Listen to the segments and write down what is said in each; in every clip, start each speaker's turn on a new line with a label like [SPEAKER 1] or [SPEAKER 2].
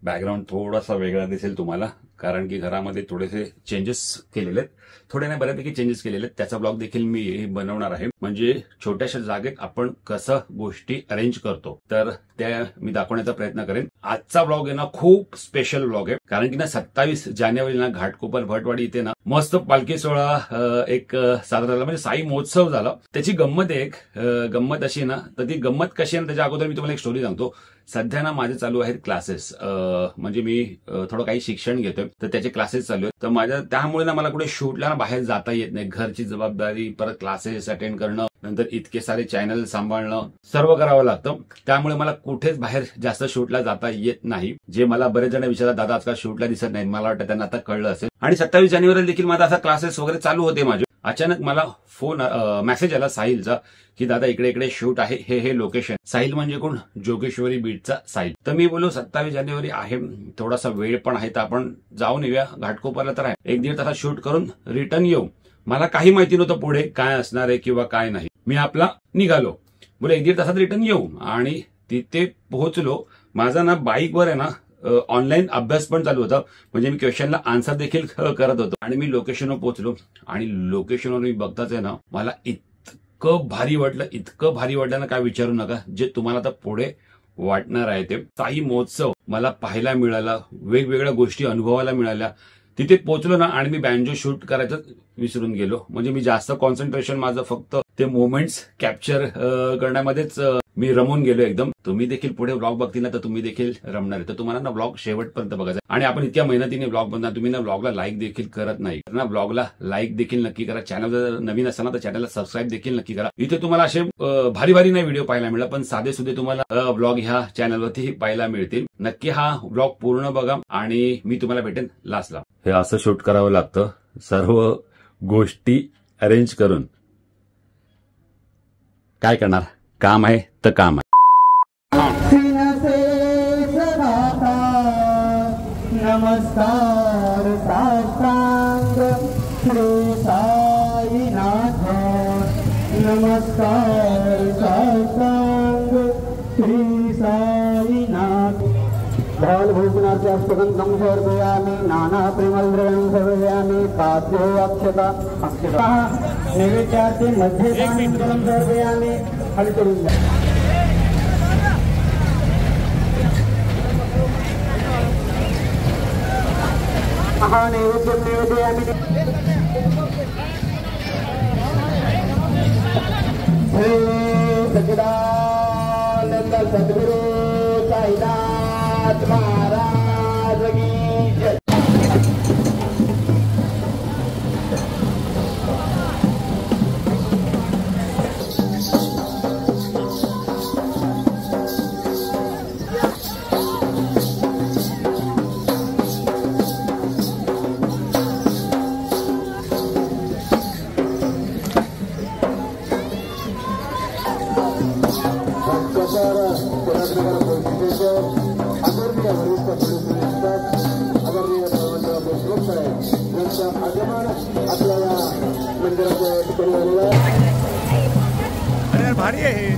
[SPEAKER 1] Background थोडासा वेगळा दिसेल तुम्हाला, कारण की घरामध्ये थोडेसे चेंजेस केलेले आहेत. थोडे नाही, बऱ्यापैकी चेंजेस केलेले आहेत. त्याचा ब्लॉग देखील मी बनवणार आहे. म्हणजे छोट्याशा जागेत आपण कसं गोष्टी अरेंज करतो, तर त्या मी दाखवण्याचा प्रयत्न करेन. आजचा ब्लॉग आहे ना खूप स्पेशल ब्लॉग आहे, कारण की ना 27 जानेवारीला घाटकोपर भटवाडी इथे ना मस्त पालखी सोहळा एक साजरा झाला, म्हणजे साई महोत्सव झाला. त्याची गंमत एक गंमत अशी ना, तर ती गंमत कशी आहे त्याच्या अगोदर मी तुम्हाला एक स्टोरी सांगतो. सध्या ना माझे चालू आहेत क्लासेस, म्हणजे मी थोडं काही शिक्षण घेतोय, तर त्याचे क्लासेस चालू आहेत. तर माझ्या त्यामुळे ना मला कुठे शूटला ना बाहेर जाता येत नाही. घरची जबाबदारी, परत क्लासेस अटेंड करणं, नंतर इतके सारे चॅनल सांभाळणं, सर्व करावं लागतं. त्यामुळे मला कुठेच बाहेर जास्त शूटला जाता येत नाही. जे मला बरेच जण विचारतात, दादा आजकाल शूटला दिसत नाही. मला वाटतं त्यांना आता कळलं असेल. आणि 27 जानेवारीला देखील माझा असा क्लासेस वगैरे चालू होते माझे. अचानक मला मेसेज आला साहिलचा की दादा इकडे इकडे शूट आहे, हे लोकेशन. साहिल म्हणजे कोण? जोगेश्वरी बीटचा साहिल. तर मी बोललो 27 जानेवारी आहे, थोडासा वेळ पण आहे, तर आपण जाऊन येऊया. घाटकोपरला तर आहे, 1-1.5 तासात शूट करून रिटर्न येऊ. मला काही माहिती नव्हतं पुढे काय असणार आहे किंवा काय नाही. मी आपला निघालो, बोले 1-1.5 तासात रिटर्न येऊ. आणि तिथे पोहोचलो. माझा ना बाईकवर आहे ना ऑनलाईन अभ्यास पण चालू होता, म्हणजे मी क्वेश्चनला आन्सर देखील करत होतो. आणि मी लोकेशनवर पोहोचलो, आणि लोकेशनवर मी बघताच आहे ना मला इतकं भारी वाटलं ना, काय विचारू नका. जे तुम्हाला आता पुढे वाटणार आहे ते साई महोत्सव मला पाहायला मिळाला, वेगवेगळ्या गोष्टी अनुभवायला मिळाल्या. तिथे पोहोचलो ना, आणि मी बँजो शूट करायचं विसरून गेलो. म्हणजे मी जास्त कॉन्सन्ट्रेशन माझं फक्त ते मोमेंट्स कॅप्चर करण्यामध्येच मी रमून गेलो एकदम. तुम्ही देखील पुढे ब्लॉग बघतील ना, तर तुम्ही देखील रमणार आहे. तर तुम्हाला ना ब्लॉग शेवटपर्यंत बघायचा. आणि आपण इतक्या मेहनतीने ब्लॉग बनणार, तुम्ही ना ब्लॉगला लाईक देखील करत नाही ना. ब्लॉगला लाईक देखील नक्की करा. चॅनल जर नवीन असाल ना, तर चॅनलला सबस्क्राईब देखील नक्की करा. इथे तुम्हाला असे भारी भारी नाही व्हिडिओ पाहायला मिळेल, पण साधे सुधे तुम्हाला ब्लॉग ह्या चॅनलवरती पाहायला मिळतील. नक्की हा ब्लॉग पूर्ण बघा, आणि मी तुम्हाला भेटेन लास्टला. हे असं शूट करावं लागतं, सर्व गोष्टी अरेंज करून. काय करणार, काम आहे तर काम आहे.
[SPEAKER 2] नमस्कार साष्टांग श्री साईनाथ, नमस्कार साष्टांग श्री साईनाथ. भालभूषणाच्या सुगंधं सर्वयामि, नाना प्रेमद्रव्यं सर्वयामि, पाद्यो अक्षता नैवेद्यार्थे मध्ये जलं सर्वयामि. हळी करून द्या. नैवेद्यामि श्री सच्चिदानंद सद्गुरु साईनाथ महाराज की जय.
[SPEAKER 3] अरे भारी आहे.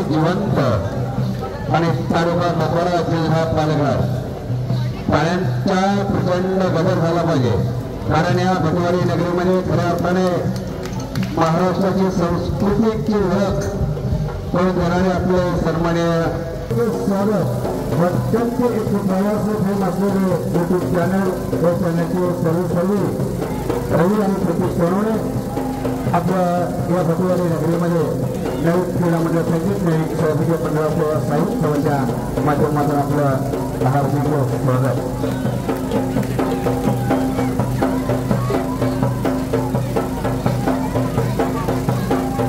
[SPEAKER 2] जिवंत आणि तालुका मकोरा जिल्हा पालघर. पाण्याचा प्रचंड बदल झाला पाहिजे, कारण या भटवाडी नगरीमध्ये खऱ्या अर्थाने महाराष्ट्राची संस्कृतीची ओळख करून देणारे आपले सन्माननीय स्वागत. अत्यंत एक प्रवासात असलेले युट्यूब चॅनल, या चॅनलचे सर्व रवी आणि प्रतीक सोनवणे आपल्या या भटुवाडी नगरीमध्ये नवीन क्रीडा मंडळ संगीत सौभाग्य मंडळाच्या साहित्य सभाच्या माध्यमातून आपलं हार्दिक स्वागत.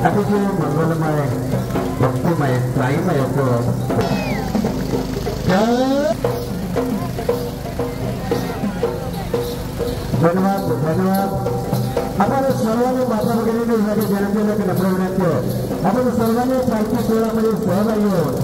[SPEAKER 2] अतिशय मंगलमय भक्तिमय साईमय धन्यवाद धन्यवाद. आपण सर्वांनी माता वगैरे जनतेला लपवण्याचं आपण सर्वांनी पालखी सोहळ्यामध्ये सहभागी आहोत.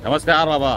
[SPEAKER 1] नमस्कार बाबा.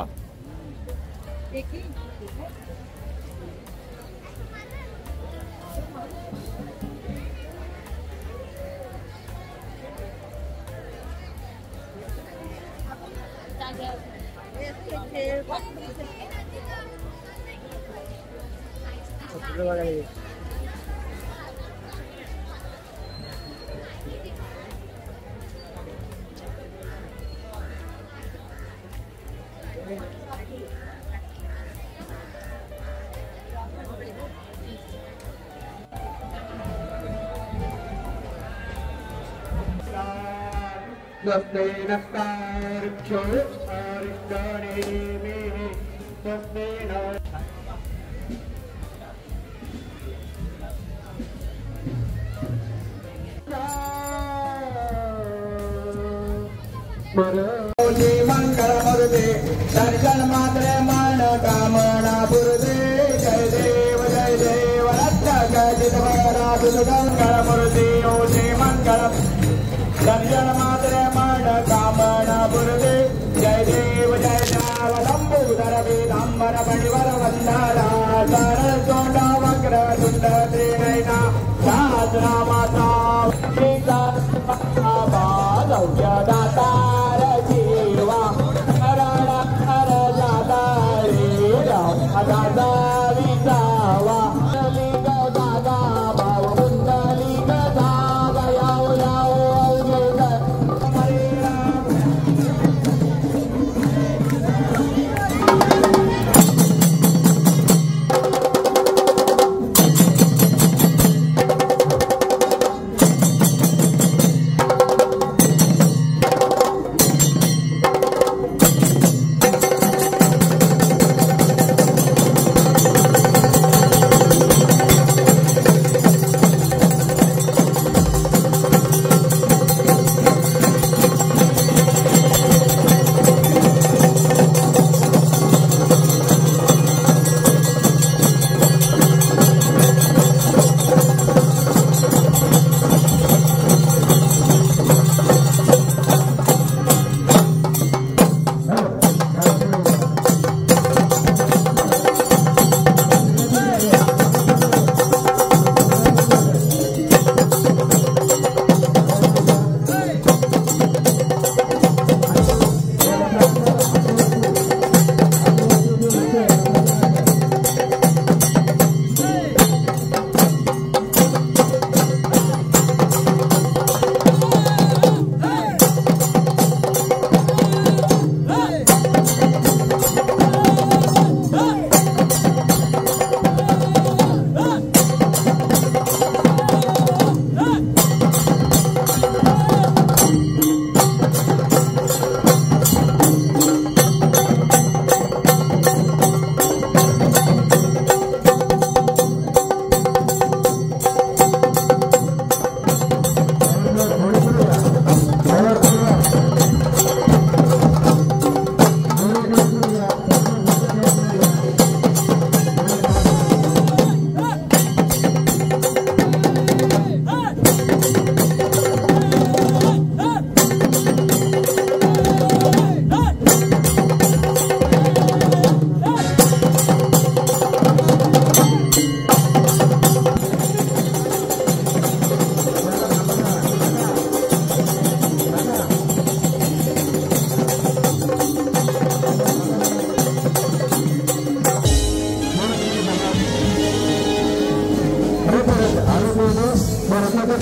[SPEAKER 2] स्वस्ते नस्तार्क्ष्यो अर्कणेमिः स्वस्ते न मंगलमूर्ते दर्शन मात्रे मन कामना पुरते जय देव रत्नगदितवरा मंगलमूर्ते ओजे मंगलम दर्शन मात्रे मन कामना पुरते जय देव लंबोदर वेदांबर मणिवर वंदना सर सोंडा वक्र तुंड त्रिनयना साधना माता सीता लौक्य दातार जीवा करण हर जाता रे दादा विसावा दादा भाव कुंडली दादा याव याव चालू करा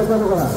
[SPEAKER 2] चालू करा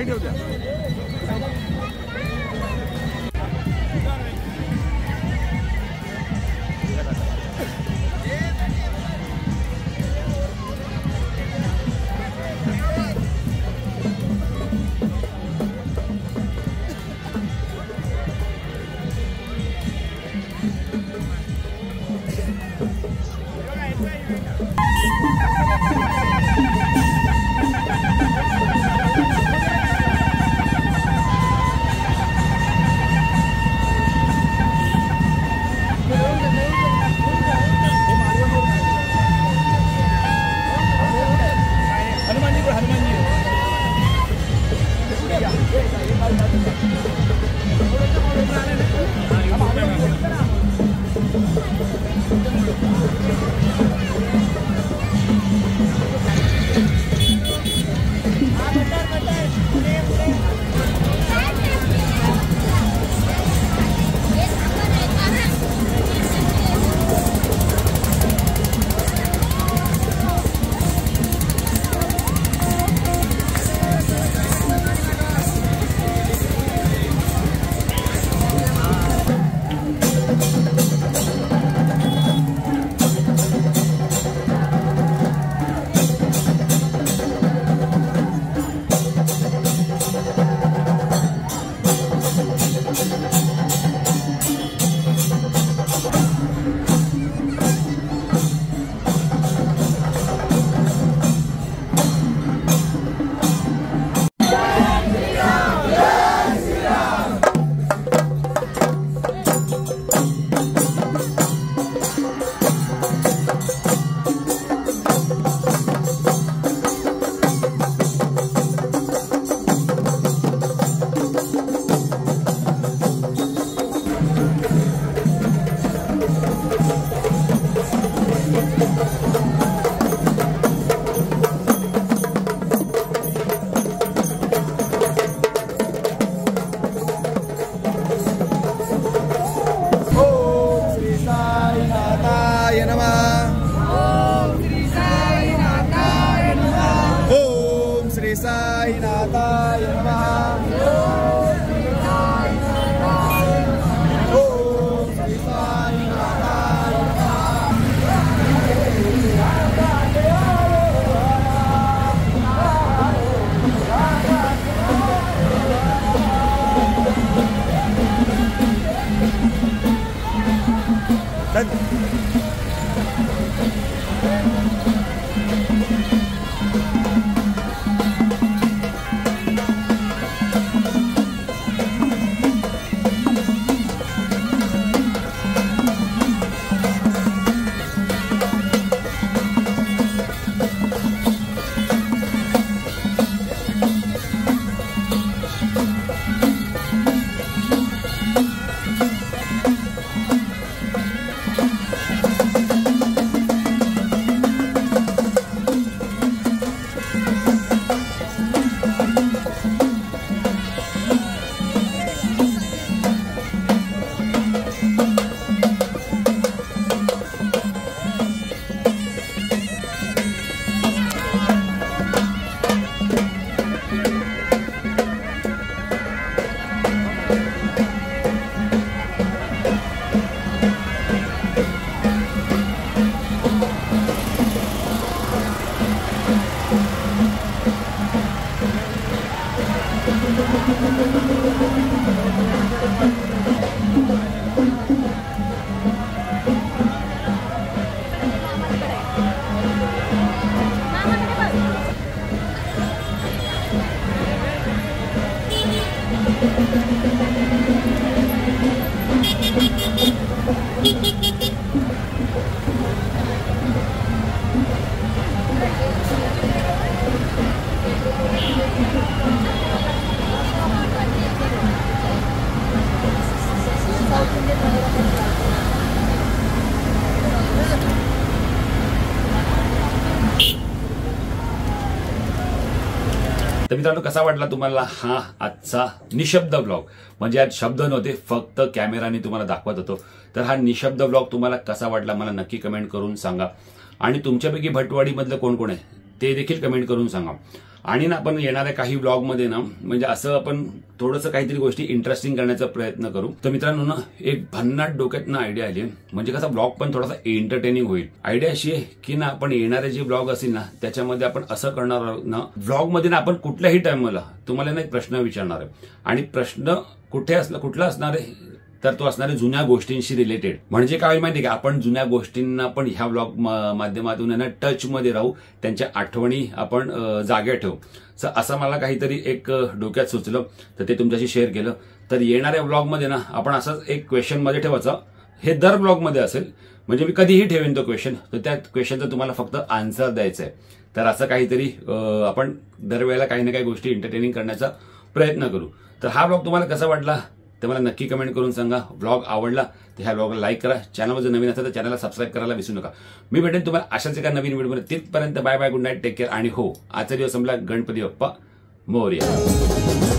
[SPEAKER 3] पाणी ठेवू द्या.
[SPEAKER 1] तर मित्रांनो, कसा वाटला तुम्हाला हा आजचा निशब्द ब्लॉग? म्हणजे आज शब्द नव्हते, फक्त कॅमेराने तुम्हाला दाखवत होतो. तर हा निशब्द ब्लॉग तुम्हाला कसा वाटला मला नक्की कमेंट करून सांगा. आणि तुमच्यापैकी भटवाडीमधलं कोण कोण आहे ते देखील कमेंट करून सांगा. आणि ना आपण येणाऱ्या काही व्लॉगमध्ये ना म्हणजे असं आपण थोडंसं काहीतरी गोष्टी इंटरेस्टिंग करण्याचा प्रयत्न करू. तर मित्रांनो ना एक भन्नाट डोक्यात ना आयडिया आली म्हणजे कसा व्लॉग पण थोडासा एंटरटेनिंग होईल. आयडिया अशी आहे की ना आपण येणारे जे व्लॉग असतील ना त्याच्यामध्ये आपण असं करणार आहोत ना व्लॉगमध्ये ना आपण कुठल्याही टाइमला तुम्हाला ना एक प्रश्न विचारणार आहे आणि प्रश्न कुठला असणार आहे तर तो असणारे जुन्या गोष्टींशी रिलेटेड. म्हणजे काय माहिती का आपण जुन्या गोष्टींना पण ह्या व्लॉग माध्यमातून ना टच मध्ये राहू, त्यांच्या आठवणी आपण जाग्या ठेवू. असं मला काहीतरी एक डोक्यात सुचलं तर ते तुमच्याशी शेअर केलं. तर येणाऱ्या व्लॉगमध्ये ना आपण असंच एक क्वेश्चन मध्ये ठेवायचं. हे दर व्लॉगमध्ये असेल म्हणजे मी कधीही ठेवेन तो क्वेश्चन, तर त्या क्वेश्चनचं तुम्हाला फक्त आन्सर द्यायचं आहे. तर असं काहीतरी आपण दरवेळेला काही ना काही गोष्टी एंटरटेनिंग करण्याचा प्रयत्न करू. तर हा व्लॉग तुम्हाला कसा वाटला ते मला नक्की कमेंट करून सांगा. व्लॉग आवडला तर ह्या व्लॉगला लाईक करा. चॅनलवर जर नवीन असेल तर चॅनलला सबस्क्राईब करायला विसरू नका. मी भेटेन तुम्हाला अशाच एका नवीन व्हिडिओमध्ये. तिथपर्यंत bye bye, good night, take care. आणि हो, आजचा दिवस संपला. गणपती बाप्पा मोरया.